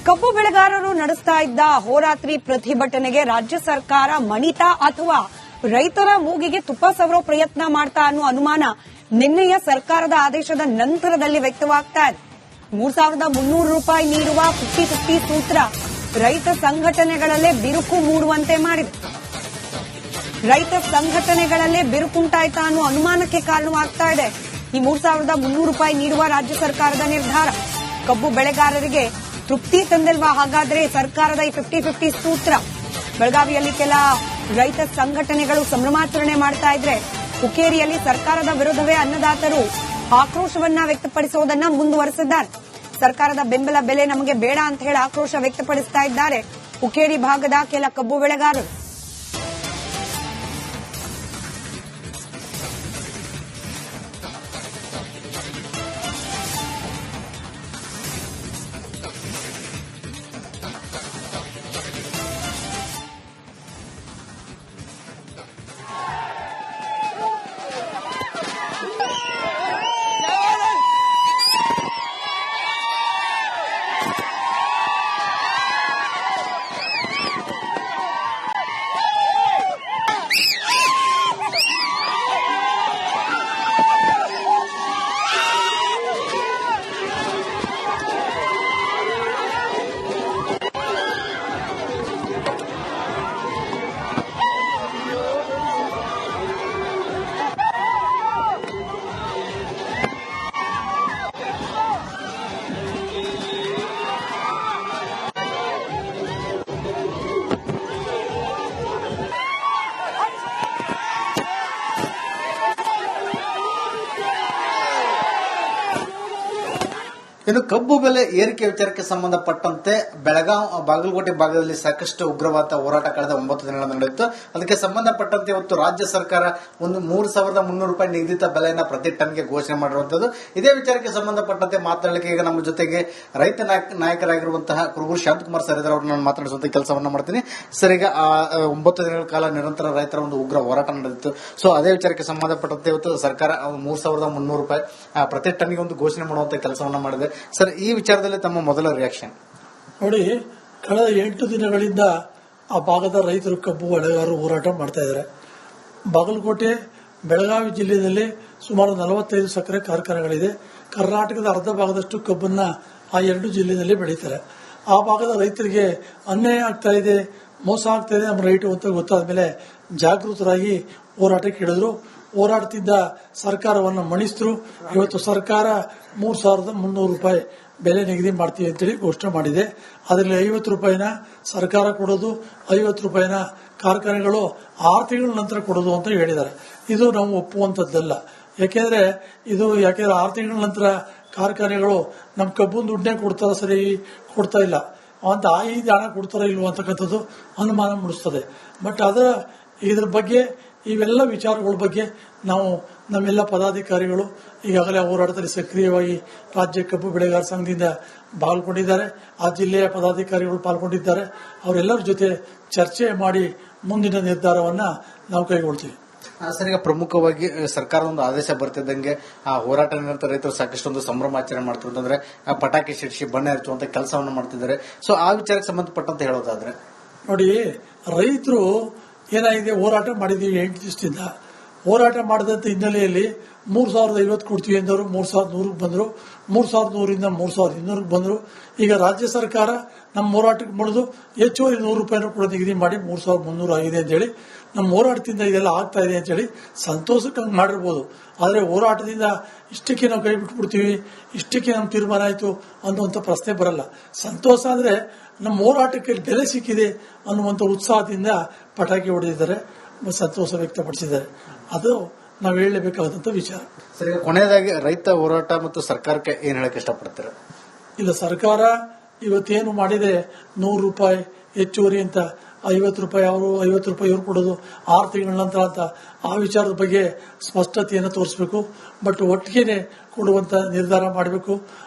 ಕಬ್ಬು ಬೆಳೆಗಾರರು ನಡೆಸ್ತಾ ಇದ್ದ ಹೋರಾತ್ರಿ ಪ್ರತಿಭಟನೆಗೆ ರಾಜ್ಯ ಸರ್ಕಾರ ಮಣಿತಾ ಅಥವಾ ರೈತರ ಮೂಗಿಗೆ ತುಪ್ಪ ಸವರೋ ಪ್ರಯತ್ನ ಮಾಡ್ತಾ ಅನ್ನೋ ಅನುಮಾನ ನಿನ್ನೆಯ ಸರ್ಕಾರದ ಆದೇಶದ ನಂತರದಲ್ಲಿ ವ್ಯಕ್ತವಾಗ್ತಾ ಇದೆ. 3,300 ರೂಪಾಯಿ ನೀಡುವ 50-50 ಸೂತ್ರ ರೈತ ಸಂಘಟನೆಗಳಲ್ಲೇ ಬಿರುಕು ಮೂಡುವಂತೆ ಮಾಡಿದೆ. ರೈತ ಸಂಘಟನೆಗಳಲ್ಲೇ ಬಿರುಕುಂಟಾಯ್ತಾ ಅನ್ನೋ ಅನುಮಾನಕ್ಕೆ ಕಾರಣವಾಗ್ತಾ ಇದೆ ಈ 3,300 ರೂಪಾಯಿ ನೀಡುವ ರಾಜ್ಯ ಸರ್ಕಾರದ ನಿರ್ಧಾರ. ಕಬ್ಬು ಬೆಳೆಗಾರರಿಗೆ ತೃಪ್ತಿ ತಂದಿಲ್ವಾ ಹಾಗಾದ್ರೆ ಸರ್ಕಾರದ ಈ 50-50 ಸೂತ್ರ? ಬೆಳಗಾವಿಯಲ್ಲಿ ಕೆಲ ರೈತ ಸಂಘಟನೆಗಳು ಸಂಭ್ರಮಾಚರಣೆ ಮಾಡ್ತಾ ಇದ್ರೆ ಹುಕ್ಕೇರಿಯಲ್ಲಿ ಸರ್ಕಾರದ ವಿರುದ್ಧವೇ ಅನ್ನದಾತರು ಆಕ್ರೋಶವನ್ನ ವ್ಯಕ್ತಪಡಿಸುವುದನ್ನ ಮುಂದುವರೆಸಿದ್ದಾರೆ. ಸರ್ಕಾರದ ಬೆಂಬಲ ಬೆಲೆ ನಮಗೆ ಬೇಡ ಅಂತ ಹೇಳಿ ಆಕ್ರೋಶ ವ್ಯಕ್ತಪಡಿಸ್ತಾ ಇದ್ದಾರೆ ಹುಕ್ಕೇರಿ ಭಾಗದ ಕೆಲ ಕಬ್ಬು ಬೆಳೆಗಾರರು. ಇನ್ನು ಕಬ್ಬು ಬೆಲೆ ಏರಿಕೆ ವಿಚಾರಕ್ಕೆ ಸಂಬಂಧಪಟ್ಟಂತೆ ಬೆಳಗಾವಿ ಬಾಗಲಕೋಟೆ ಭಾಗದಲ್ಲಿ ಸಾಕಷ್ಟು ಉಗ್ರವಾದ ಹೋರಾಟ ಕಳೆದ 9 ದಿನಗಳ ನಡೆಯಿತು. ಅದಕ್ಕೆ ಸಂಬಂಧಪಟ್ಟಂತೆ ಇವತ್ತು ರಾಜ್ಯ ಸರ್ಕಾರ ಒಂದು 3,300 ರೂಪಾಯಿ ನಿಗದಿತ ಬೆಲೆಯನ್ನು ಪ್ರತಿ ಟನ್ಗೆ ಘೋಷಣೆ ಮಾಡಿರುವಂತದ್ದು. ಇದೇ ವಿಚಾರಕ್ಕೆ ಸಂಬಂಧಪಟ್ಟಂತೆ ಮಾತನಾಡಲಿಕ್ಕೆ ಈಗ ನಮ್ಮ ಜೊತೆಗೆ ರೈತ ನಾಯಕರಾಗಿರುವಂತಹ ಕುರುಬೂರು ಶಾಂತಕುಮಾರ್ ಸರ್ ಇದ್ದಾರೆ. ಅವ್ರನ್ನ ನಾನು ಮಾತನಾಡಿಸುವಂತ ಕೆಲಸವನ್ನ ಮಾಡ್ತೀನಿ. ಸರ್, ಈಗ 9 ದಿನಗಳ ಕಾಲ ನಿರಂತರ ರೈತರ ಒಂದು ಉಗ್ರ ಹೋರಾಟ ನಡೆದಿತ್ತು. ಸೊ ಅದೇ ವಿಚಾರಕ್ಕೆ ಸಂಬಂಧಪಟ್ಟಂತೆ ಇವತ್ತು ಸರ್ಕಾರ 3,300 ರೂಪಾಯಿ ಪ್ರತಿ ಟನ್ಗೆ ಒಂದು ಘೋಷಣೆ ಮಾಡುವಂತ ಕೆಲಸವನ್ನ ಮಾಡಿದೆ. ಸರ್, ಈ ವಿಚಾರದಲ್ಲಿ ತಮ್ಮ ಮೊದಲ ರಿಯಾಕ್ಷನ್ ನೋಡಿ. ಕಳೆದ 8 ದಿನಗಳಿಂದ ಆ ಭಾಗದ ರೈತರು ಕಬ್ಬು ಬೆಳೆಗಾರರು ಹೋರಾಟ ಮಾಡ್ತಾ ಇದ್ದಾರೆ. ಬಾಗಲಕೋಟೆ ಬೆಳಗಾವಿ ಜಿಲ್ಲೆಯಲ್ಲಿ ಸುಮಾರು 45 ಸಕ್ಕರೆ ಕಾರ್ಖಾನೆಗಳಿದೆ. ಕರ್ನಾಟಕದ ಅರ್ಧ ಭಾಗದಷ್ಟು ಕಬ್ಬನ್ನ ಆ 2 ಜಿಲ್ಲೆಯಲ್ಲಿ ಬೆಳೀತಾರೆ. ಆ ಭಾಗದ ರೈತರಿಗೆ ಅನ್ಯಾಯ ಆಗ್ತಾ ಇದೆ, ಮೋಸ ಆಗ್ತಾ ಇದೆ ನಮ್ಮ ರೈಟು ಅಂತ ಗೊತ್ತಾದ ಮೇಲೆ ಜಾಗೃತರಾಗಿ ಹೋರಾಟಕ್ಕೆ ಇಳಿದ್ರು. ಹೋರಾಟದಿಂದ ಸರ್ಕಾರವನ್ನು ಮಣಿಸಿದ್ರು. ಇವತ್ತು ಸರ್ಕಾರ 3,300 ರೂಪಾಯಿ ಬೆಲೆ ನಿಗದಿ ಮಾಡ್ತೀವಿ ಅಂತೇಳಿ ಘೋಷಣೆ ಮಾಡಿದೆ. ಅದರಲ್ಲಿ 50 ರೂಪಾಯಿನ ಸರ್ಕಾರ ಕೊಡೋದು, 50 ರೂಪಾಯಿನ ಕಾರ್ಖಾನೆಗಳು 6 ತಿಂಗಳ ನಂತರ ಕೊಡೋದು ಅಂತ ಹೇಳಿದ್ದಾರೆ. ಇದು ನಾವು ಒಪ್ಪುವಂತದ್ದಲ್ಲ. ಯಾಕೆಂದ್ರೆ 6 ತಿಂಗಳ ನಂತರ ಕಾರ್ಖಾನೆಗಳು ನಮ್ಮ ಕಬ್ಬು ದುಡ್ಡನ್ನೇ ಕೊಡ್ತಾರ, ಸರಿ ಕೊಡ್ತಾ ಇಲ್ಲ ಅಂತ ಐದು ಹಣ ಕೊಡ್ತಾರ ಇಲ್ವ ಅಂತಕ್ಕಂಥದ್ದು ಅನುಮಾನ ಮೂಡಿಸ್ತದೆ. ಬಟ್ ಇದ್ರ ಬಗ್ಗೆ ಇವೆಲ್ಲ ವಿಚಾರಗಳ ಬಗ್ಗೆ ನಾವು ನಮ್ಮೆಲ್ಲ ಪದಾಧಿಕಾರಿಗಳು ಈಗಾಗಲೇ ಹೋರಾಟದಲ್ಲಿ ಸಕ್ರಿಯವಾಗಿ ರಾಜ್ಯ ಕಬ್ಬು ಬೆಳೆಗಾರ ಸಂಘದಿಂದ ಪಾಲ್ಗೊಂಡಿದ್ದಾರೆ. ಆ ಜಿಲ್ಲೆಯ ಪದಾಧಿಕಾರಿಗಳು ಪಾಲ್ಗೊಂಡಿದ್ದಾರೆ. ಅವರೆಲ್ಲರ ಜೊತೆ ಚರ್ಚೆ ಮಾಡಿ ಮುಂದಿನ ನಿರ್ಧಾರವನ್ನ ನಾವು ಕೈಗೊಳ್ತೀವಿ. ಸರ್, ಈಗ ಪ್ರಮುಖವಾಗಿ ಸರ್ಕಾರದ ಒಂದು ಆದೇಶ ಬರ್ತಿದ್ದಂಗೆ ಆ ಹೋರಾಟ ನಿರತ ರೈತರು ಸಾಕಷ್ಟು ಒಂದು ಸಂಭ್ರಮಾಚರಣೆ ಮಾಡ್ತಿರ್ತಂದ್ರೆ ಪಟಾಕಿ ಸಿಡಿಸಿ ಬಣ್ಣ ಹಚ್ಚುವಂತ ಕೆಲಸವನ್ನು ಮಾಡ್ತಿದ್ದಾರೆ. ಸೊ ಆ ವಿಚಾರಕ್ಕೆ ಸಂಬಂಧಪಟ್ಟಂತೆ ಹೇಳೋದಾದ್ರೆ ನೋಡಿ, ರೈತರು ಏನಾಗಿದೆ, ಹೋರಾಟ ಮಾಡಿದೀವಿ 8 ದಿವಸದಿಂದ. ಹೋರಾಟ ಮಾಡಿದಂತ ಹಿನ್ನೆಲೆಯಲ್ಲಿ 3,050 ಕೊಡ್ತೀವಿ ಎಂದವರು 3,100 ಬಂದ್ರು. 3,100ರಿಂದ 3,200 ಬಂದ್ರು. ಈಗ ರಾಜ್ಯ ಸರ್ಕಾರ ನಮ್ಮ ಹೋರಾಟಕ್ಕೆ ಮುಡಿದು ಹೆಚ್ಚುವರಿ 100 ರೂಪಾಯಿನೂ ಕೂಡ ನಿಗದಿ ಮಾಡಿ 3,300 ಆಗಿದೆ ಅಂತ ಹೇಳಿ ನಮ್ಮ ಹೋರಾಟದಿಂದ ಇದೆಲ್ಲ ಆಗ್ತಾ ಇದೆ ಅಂತ ಹೇಳಿ ಸಂತೋಷಕ್ಕೆ ಹಂಗೆ ಮಾಡಿರ್ಬೋದು. ಆದ್ರೆ ಹೋರಾಟದಿಂದ ಇಷ್ಟಕ್ಕೆ ನಾವು ಕೈ ಬಿಟ್ಬಿಡ್ತೀವಿ, ಇಷ್ಟಕ್ಕೆ ನಮ್ಮ ತೀರ್ಮಾನ ಆಯ್ತು ಅನ್ನುವಂಥ ಪ್ರಶ್ನೆ ಬರಲ್ಲ. ಸಂತೋಷ ಅಂದ್ರೆ ನಮ್ಮ ಹೋರಾಟಕ್ಕೆ ಬೆಲೆ ಸಿಕ್ಕಿದೆ ಅನ್ನುವಂಥ ಉತ್ಸಾಹದಿಂದ ಪಟಾಕಿ ಹೊಡೆದಿದ್ದಾರೆ, ಸಂತೋಷ ವ್ಯಕ್ತಪಡಿಸಿದ್ದಾರೆ. ಅದು ನಾವು ಹೇಳಲೇಬೇಕಾದಂತ ವಿಚಾರ. ಸರಿ, ಕೊನೆಯದಾಗಿ ರೈತ ಹೋರಾಟ ಮತ್ತು ಸರ್ಕಾರಕ್ಕೆ ಏನ್ ಹೇಳಕ್ ಇಷ್ಟಪಡ್ತಾರೆ? ಇಲ್ಲ, ಸರ್ಕಾರ ಇವತ್ತೇನು ಮಾಡಿದೆ, 100 ರೂಪಾಯಿ ಹೆಚ್ಚುವರಿ ಅಂತ 50 ರೂಪಾಯಿ ಅವರು 50 ರೂಪಾಯಿ ಇವ್ರು ಕೊಡೋದು 6 ತಿಂಗಳ ನಂತರ ಅಂತ ಆ ವಿಚಾರದ ಬಗ್ಗೆ ಸ್ಪಷ್ಟತೆಯನ್ನು ತೋರಿಸಬೇಕು. ಬಟ್ ಒಟ್ಟಿಗೆ ಕೊಡುವಂತ ನಿರ್ಧಾರ ಮಾಡಬೇಕು.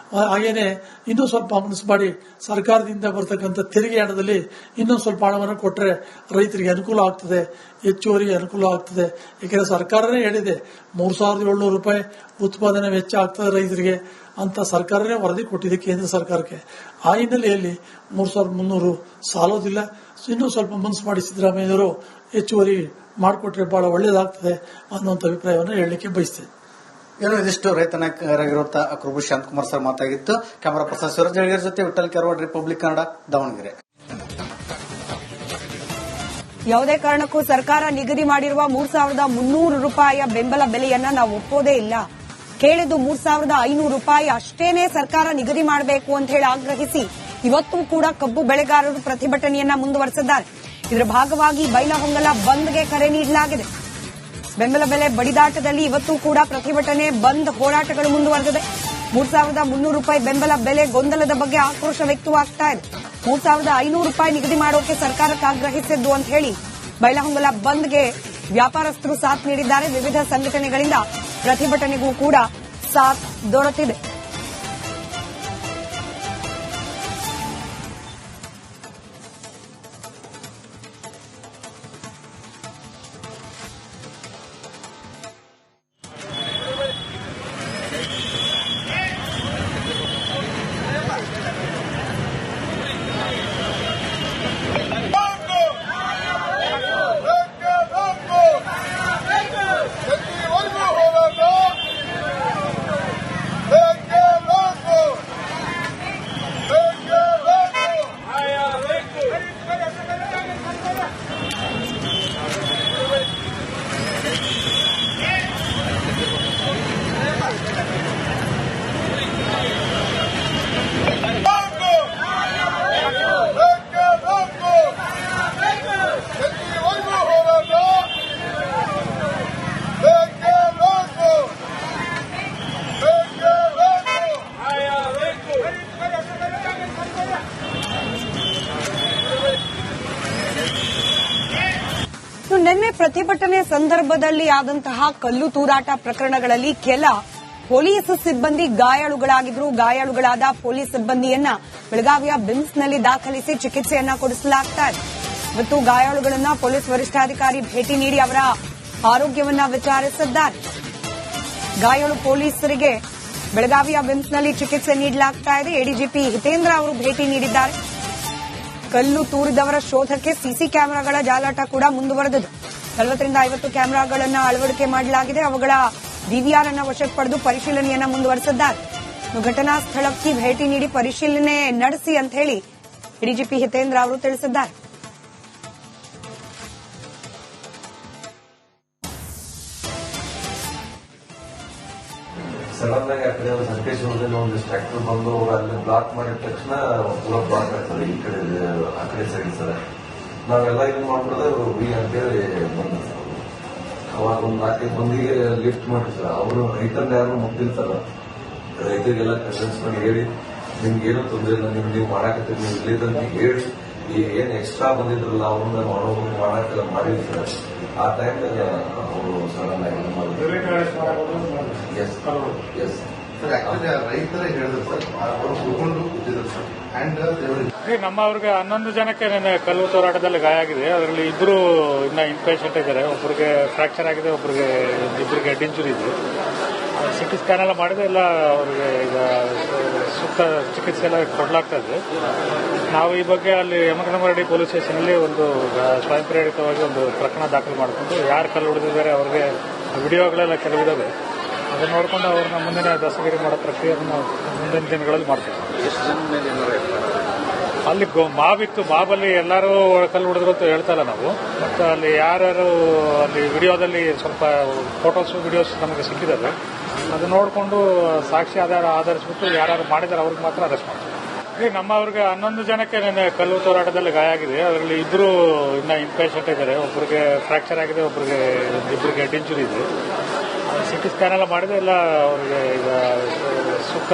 ಹಾಗೇನೆ ಇನ್ನೂ ಸ್ವಲ್ಪ ಮನಸ್ಸು ಮಾಡಿ ಸರ್ಕಾರದಿಂದ ಬರ್ತಕ್ಕಂಥ ತೆರಿಗೆ ಹಣದಲ್ಲಿ ಇನ್ನೊಂದು ಸ್ವಲ್ಪ ಹಣವನ್ನು ಕೊಟ್ಟರೆ ರೈತರಿಗೆ ಅನುಕೂಲ ಆಗ್ತದೆ, ಹೆಚ್ಚುವರಿಗೆ ಅನುಕೂಲ ಆಗ್ತದೆ. ಯಾಕೆಂದ್ರೆ ಸರ್ಕಾರನೇ ಹೇಳಿದೆ 3,700 ರೂಪಾಯಿ ಉತ್ಪಾದನೆ ವೆಚ್ಚ ಆಗ್ತದೆ ರೈತರಿಗೆ ಅಂತ ಸರ್ಕಾರನೇ ವರದಿ ಕೊಟ್ಟಿದೆ ಕೇಂದ್ರ ಸರ್ಕಾರಕ್ಕೆ. ಆ ಹಿನ್ನೆಲೆಯಲ್ಲಿ 3,300 ಸಾಲೋದಿಲ್ಲ. ಇನ್ನೂ ಸ್ವಲ್ಪ ಮನಸ್ಸು ಮಾಡಿ ಸಿದ್ದರಾಮಯ್ಯವರು ಹೆಚ್ಚುವರಿ ಮಾಡಿಕೊಟ್ರೆ ಬಹಳ ಒಳ್ಳೇದಾಗ್ತದೆ ಅನ್ನುವಂಥ ಅಭಿಪ್ರಾಯವನ್ನು ಹೇಳಲಿಕ್ಕೆ ಬಯಸ್ತೇನೆ. ಏನು ಇದಿಷ್ಟು ರೈತ ನಾಯಕರಾಗಿರುವಂತಹ ಕುರುಬು ಶಾಂತಕುಮಾರ್ ಸರ್ ಮಾತಾಗಿತ್ತು. ಕ್ಯಾಮರಾ ಪರ್ಸನ್ ಸೂರಜ್ ಜಳಗೇರ್ ಜೊತೆ ವಿಠಲ್ ಕೆರವಾಡ್, ರಿಪಬ್ಲಿಕ್ ಕನ್ನಡ, ದಾವಣಗೆರೆ. ಯಾವುದೇ ಕಾರಣಕ್ಕೂ ಸರ್ಕಾರ ನಿಗದಿ ಮಾಡಿರುವ 3,300 ರೂಪಾಯಿಯ ಬೆಂಬಲ ಬೆಲೆಯನ್ನ ನಾವು ಒಪ್ಪೋದೇ ಇಲ್ಲ. ಕೇಳಿದ್ದು 3,500 ರೂಪಾಯಿ ಅಷ್ಟೇನೆ ಸರ್ಕಾರ ನಿಗದಿ ಮಾಡಬೇಕು ಅಂತ ಹೇಳಿ ಆಗ್ರಹಿಸಿ ಇವತ್ತೂ ಕೂಡ ಕಬ್ಬು ಬೆಳೆಗಾರರು ಪ್ರತಿಭಟನೆಯನ್ನ ಮುಂದುವರೆಸಿದ್ದಾರೆ. ಇದರ ಭಾಗವಾಗಿ ಬೈಲಹೊಂಗಲ ಬಂದ್ಗೆ ಕರೆ ನೀಡಲಾಗಿದೆ. ಬೆಂಬಲ ಬೆಲೆ ಬಡಿದಾಟದಲ್ಲಿ ಇವತ್ತೂ ಕೂಡ ಪ್ರತಿಭಟನೆ, ಬಂದ್, ಹೋರಾಟಗಳು ಮುಂದುವರೆದಿದೆ. 3,300 ರೂಪಾಯಿ ಬೆಂಬಲ ಬೆಲೆ ಗೊಂದಲದ ಬಗ್ಗೆ ಆಕ್ರೋಶ ವ್ಯಕ್ತವಾಗ್ತಾ ಇದೆ. 3,500 ರೂಪಾಯಿ ನಿಗದಿ ಮಾಡೋಕೆ ಸರ್ಕಾರಕ್ಕೆ ಆಗ್ರಹಿಸಿದ್ದು ಅಂತ ಹೇಳಿ ಬೈಲಹೊಂಗಲ ಬಂದ್ಗೆ ವ್ಯಾಪಾರಸ್ಥರು ಸಾಥ್ ನೀಡಿದ್ದಾರೆ. ವಿವಿಧ ಸಂಘಟನೆಗಳಿಂದ ಪ್ರತಿಭಟನೆಗೂ ಕೂಡ ಸಾಥ್ ದೊರೆತಿದೆ. ನಿನ್ನೆ ಪ್ರತಿಭಟನೆ ಸಂದರ್ಭದಲ್ಲಿ ಆದಂತಹ ಕಲ್ಲು ತೂರಾಟ ಪ್ರಕರಣಗಳಲ್ಲಿ ಕೆಲ ಪೊಲೀಸ್ ಸಿಬ್ಬಂದಿ ಗಾಯಾಳುಗಳಾಗಿದ್ರು. ಗಾಯಾಳುಗಳಾದ ಪೊಲೀಸ್ ಸಿಬ್ಬಂದಿಯನ್ನ ಬೆಳಗಾವಿಯ ಬಿಮ್ಸ್ನಲ್ಲಿ ದಾಖಲಿಸಿ ಚಿಕಿತ್ಸೆಯನ್ನ ಕೊಡಿಸಲಾಗ್ತಾ ಇದೆ. ಇವತ್ತು ಗಾಯಾಳುಗಳನ್ನ ಪೊಲೀಸ್ ವರಿಷ್ಠಾಧಿಕಾರಿ ಭೇಟಿ ನೀಡಿ ಅವರ ಆರೋಗ್ಯವನ್ನ ವಿಚಾರಿಸಿದ್ದಾರೆ. ಗಾಯಾಳು ಪೊಲೀಸರಿಗೆ ಬೆಳಗಾವಿಯ ಬಿಮ್ಸ್ನಲ್ಲಿ ಚಿಕಿತ್ಸೆ ನೀಡಲಾಗ್ತಾ ಇದೆ. ಎಡಿಜಿಪಿ ಹಿತೇಂದ್ರ ಅವರು ಭೇಟಿ ನೀಡಿದ್ದಾರೆ. ಕಲ್ಲು ತೂರಿದವರ ಶೋಧಕ್ಕೆ ಸಿಸಿ ಕ್ಯಾಮೆರಾಗಳ ಜಾಲಾಟ ಕೂಡ ಮುಂದುವರೆದಿದೆ. 40ರಿಂದ 50 ಕ್ಯಾಮೆರಾಗಳನ್ನು ಅಳವಡಿಕೆ ಮಾಡಲಾಗಿದೆ. ಅವುಗಳ ಡಿವಿಆರ್ ಅನ್ನು ವಶಕ್ಕೆ ಪಡೆದು ಪರಿಶೀಲನೆಯನ್ನ ಮುಂದುವರೆಸಿದ್ದಾರೆ. ಘಟನಾ ಸ್ಥಳಕ್ಕೆ ಭೇಟಿ ನೀಡಿ ಪರಿಶೀಲನೆ ನಡೆಸಿ ಅಂತ ಹೇಳಿ ಎಡಿಜಿಪಿ ಹಿತೇಂದ್ರ ಅವರು ತಿಳಿಸಿದ್ದಾರೆ. ಸಡನ್ ಆಗಿ ಆ ಕಡೆ ಸಂಕೇಶ್ವರದಲ್ಲಿ ಒಂದಿಷ್ಟು ಟ್ರ್ಯಾಕ್ಟರ್ ಬಂದು ಅಲ್ಲಿ ಬ್ಲಾಕ್ ಮಾಡಿದ ತಕ್ಷಣ ಪೂರ ಬ್ಲಾಕ್ ಆಗ್ತದೆ ಈ ಕಡೆ ಆ ಕಡೆ ಸೈಡ್ ಸರ್. ನಾವೆಲ್ಲ ಇದು ಮಾಡ್ಬಿಡೋದು ಅಂತೇಳಿ ಬಂದ ಸರ್. ಅವಾಗ ಒಂದು 4 ಮಂದಿಗೆ ಲಿಫ್ಟ್ ಮಾಡಿ ಸರ್. ಅವರು ರೈತರನ್ನ ಯಾರು ಮುಗ್ದಿರ್ತಾರ, ರೈತರಿಗೆಲ್ಲ ಕನ್ವಿನ್ಸ್ ಮಾಡಿ ಹೇಳಿ ನಿಮ್ಗೇನು ತೊಂದರೆ ಇಲ್ಲ, ನೀವು ಮಾಡಾಕತ್ತೀರಿ, ನೀವು ಇಲ್ಲಿದ್ದಂತ ಹೇಳಿ ಈ ಏನ್ ಎಕ್ಸ್ಟ್ರಾ ಬಂದಿದ್ರಲ್ಲ ಅವ್ರನ್ನ ಮಾಡಾಕೆಲ್ಲ ಮಾಡಿದ್ವಿ ಸರ್. ಆ ಟೈಮ್ದಾಗ ಅವರು ಸಡನ್ ಆಗಿ ರೈತರೇ ಹೇಳಿದ್ರು ಸರ್, ಅವರು ಕುತ್ಕೊಂಡು ಕೂತಿದ್ರು ಸರ್. ನಮ್ಮವ್ರಿಗೆ 11 ಜನಕ್ಕೆ ಕಲ್ಲು ಹೋರಾಟದಲ್ಲಿ ಗಾಯ ಆಗಿದೆ. ಅದರಲ್ಲಿ ಇಬ್ಬರು ಇನ್ನ ಇನ್ಪೇಷಂಟ್ ಇದ್ದಾರೆ. ಒಬ್ಬರಿಗೆ ಫ್ರಾಕ್ಚರ್ ಆಗಿದೆ, ಇಬ್ಬರಿಗೆ ಹೆಡ್ ಇಂಜುರಿ ಇದೆ. ಸಿಟಿ ಸ್ಕ್ಯಾನ್ ಎಲ್ಲ ಮಾಡಿದ್ರೆ ಎಲ್ಲ ಅವ್ರಿಗೆ ಈಗ ಸೂಕ್ತ ಚಿಕಿತ್ಸೆ ಎಲ್ಲ ಕೊಡಲಾಗ್ತಾ ಇದೆ. ನಾವು ಈ ಬಗ್ಗೆ ಅಲ್ಲಿ ಯಮಕನಮರಡಿ ಪೊಲೀಸ್ ಸ್ಟೇಷನಲ್ಲಿ ಒಂದು ಸ್ವಯಂ ಪ್ರೇರಿತವಾಗಿ ಒಂದು ಪ್ರಕರಣ ದಾಖಲು ಮಾಡಿಕೊಂಡು ಯಾರು ಕಲ್ಲು ಹೊಡೆದಿದ್ದಾರೆ ಅವ್ರಿಗೆ ವಿಡಿಯೋಗಳೆಲ್ಲ ಕೆಲವಿದಾವೆ. ಅದನ್ನು ನೋಡಿಕೊಂಡು ಅವ್ರನ್ನ ಮುಂದಿನ ದಸ್ತಗಿರಿ ಮಾಡೋ ಪ್ರಕ್ರಿಯೆಯನ್ನು ಮುಂದಿನ ದಿನಗಳಲ್ಲಿ ಮಾಡ್ತೇವೆ. ಅಲ್ಲಿ ಮಾವಿತ್ತು, ಮಾವಲ್ಲಿ ಎಲ್ಲರೂ ಕಲ್ಲು ಹೊಡೆದ್ರು ಅಂತ ಹೇಳ್ತಾ ಇಲ್ಲ ನಾವು. ಮತ್ತು ಅಲ್ಲಿ ಯಾರ್ಯಾರು ಅಲ್ಲಿ ವಿಡಿಯೋದಲ್ಲಿ ಸ್ವಲ್ಪ ಫೋಟೋಸ್ ವಿಡಿಯೋಸ್ ನಮಗೆ ಸಿಕ್ಕಿದ್ದಾರೆ. ಅದು ನೋಡಿಕೊಂಡು ಸಾಕ್ಷಿ ಆಧರಿಸ್ಬಿಟ್ಟು ಯಾರು ಮಾಡಿದ್ದಾರೆ ಅವ್ರಿಗೆ ಮಾತ್ರ ಅರೆಸ್ಟ್ ಮಾಡ್ತೀವಿ. ನಮ್ಮವ್ರಿಗೆ 11 ಜನಕ್ಕೆ ಕಲ್ಲು ಹೋರಾಟದಲ್ಲಿ ಗಾಯ ಆಗಿದೆ. ಅದರಲ್ಲಿ ಇಬ್ಬರು ಇನ್ನ ಇನ್ಪೇಷಂಟ್ ಇದ್ದಾರೆ. ಒಬ್ಬರಿಗೆ ಫ್ರಾಕ್ಚರ್ ಆಗಿದೆ, ಇಬ್ಬರಿಗೆ ಹೆಡ್ ಇಂಜುರಿ ಇದೆ. ಸಿಟಿ ಸ್ಕ್ಯಾನ್ ಎಲ್ಲ ಮಾಡಿದ್ರೆ ಎಲ್ಲ ಅವ್ರಿಗೆ ಈಗ ಸೂಕ್ತ